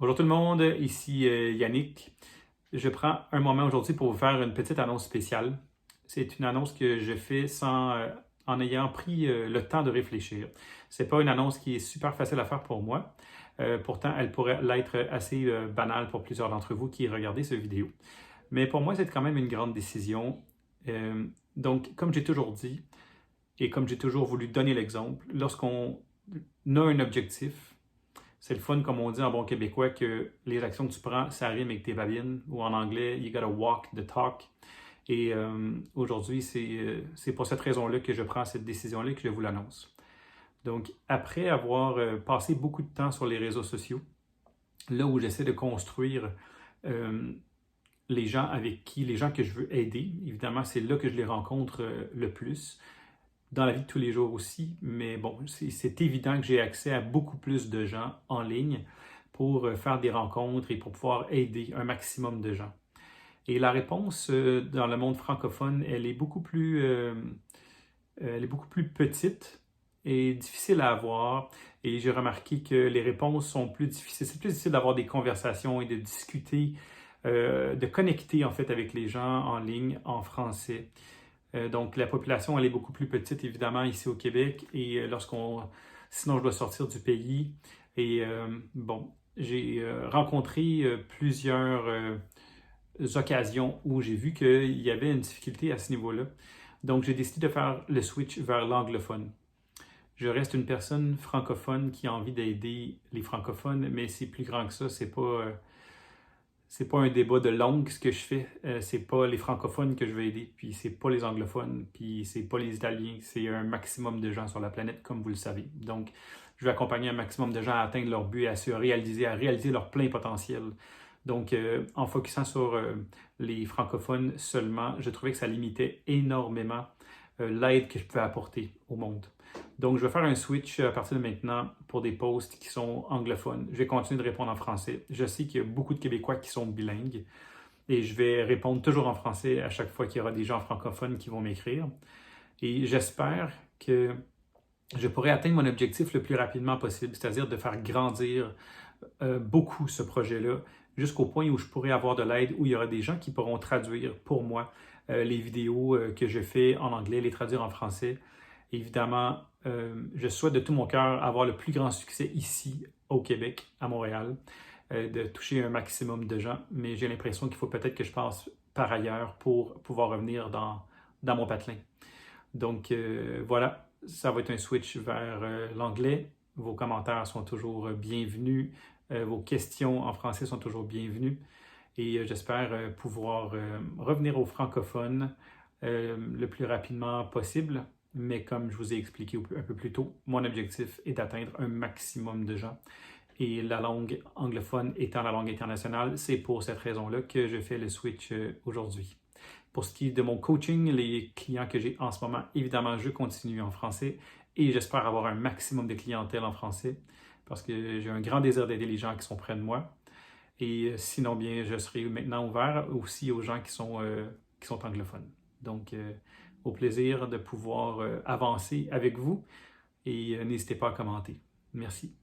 Bonjour tout le monde, ici Yannick. Je prends un moment aujourd'hui pour vous faire une petite annonce spéciale. C'est une annonce que je fais en ayant pris le temps de réfléchir. C'est pas une annonce qui est super facile à faire pour moi. Pourtant, elle pourrait l'être assez banale pour plusieurs d'entre vous qui regardez cette vidéo. Mais pour moi, c'est quand même une grande décision. Euh, donc, comme j'ai toujours dit, et comme j'ai toujours voulu donner l'exemple, lorsqu'on a un objectif, c'est le fun, comme on dit en bon québécois, que les actions que tu prends, ça rime avec tes babines, ou en anglais, you gotta walk the talk. Et aujourd'hui, c'est pour cette raison-là que je prends cette décision-là et que je vous l'annonce. Donc, après avoir passé beaucoup de temps sur les réseaux sociaux, là où j'essaie de construire euh, les gens que je veux aider, évidemment, c'est là que je les rencontre le plus dans la vie de tous les jours aussi, mais bon, c'est évident que j'ai accès à beaucoup plus de gens en ligne pour faire des rencontres et pour pouvoir aider un maximum de gens. Et la réponse dans le monde francophone, elle est beaucoup plus petite et difficile à avoir. Et j'ai remarqué que les réponses sont plus difficiles. C'est plus difficile d'avoir des conversations et de discuter, de connecter en fait avec les gens en ligne en français. Donc, la population, elle est beaucoup plus petite, évidemment, ici au Québec. Et sinon, je dois sortir du pays. Et bon, j'ai rencontré plusieurs occasions où j'ai vu qu'il y avait une difficulté à ce niveau-là. Donc, j'ai décidé de faire le switch vers l'anglophone. Je reste une personne francophone qui a envie d'aider les francophones, mais c'est plus grand que ça. C'est pas un débat de langue ce que je fais. C'est pas les francophones que je veux aider, puis c'est pas les anglophones, puis c'est pas les Italiens. C'est un maximum de gens sur la planète, comme vous le savez. Donc, je vais accompagner un maximum de gens à atteindre leur but, à réaliser leur plein potentiel. Donc, en focusant sur les francophones seulement, je trouvais que ça limitait énormément l'aide que je pouvais apporter au monde. Donc, je vais faire un switch à partir de maintenant pour des posts qui sont anglophones. Je vais continuer de répondre en français. Je sais qu'il y a beaucoup de Québécois qui sont bilingues et je vais répondre toujours en français à chaque fois qu'il y aura des gens francophones qui vont m'écrire. Et j'espère que je pourrai atteindre mon objectif le plus rapidement possible, c'est-à-dire de faire grandir beaucoup ce projet-là jusqu'au point où je pourrai avoir de l'aide, où il y aura des gens qui pourront traduire pour moi les vidéos que je fais en anglais, les traduire en français. Évidemment, je souhaite de tout mon cœur avoir le plus grand succès ici au Québec, à Montréal, de toucher un maximum de gens, mais j'ai l'impression qu'il faut peut-être que je passe par ailleurs pour pouvoir revenir dans mon patelin. Donc voilà, ça va être un switch vers l'anglais. Vos commentaires sont toujours bienvenus. Vos questions en français sont toujours bienvenues. Et j'espère pouvoir revenir aux francophones le plus rapidement possible. Mais comme je vous ai expliqué un peu plus tôt, mon objectif est d'atteindre un maximum de gens. Et la langue anglophone étant la langue internationale, c'est pour cette raison-là que je fais le switch aujourd'hui. Pour ce qui est de mon coaching, les clients que j'ai en ce moment, évidemment, je continue en français et j'espère avoir un maximum de clientèle en français parce que j'ai un grand désir d'aider les gens qui sont près de moi. Et sinon, bien, je serai maintenant ouvert aussi aux gens qui sont anglophones. Donc, au plaisir de pouvoir avancer avec vous et n'hésitez pas à commenter. Merci.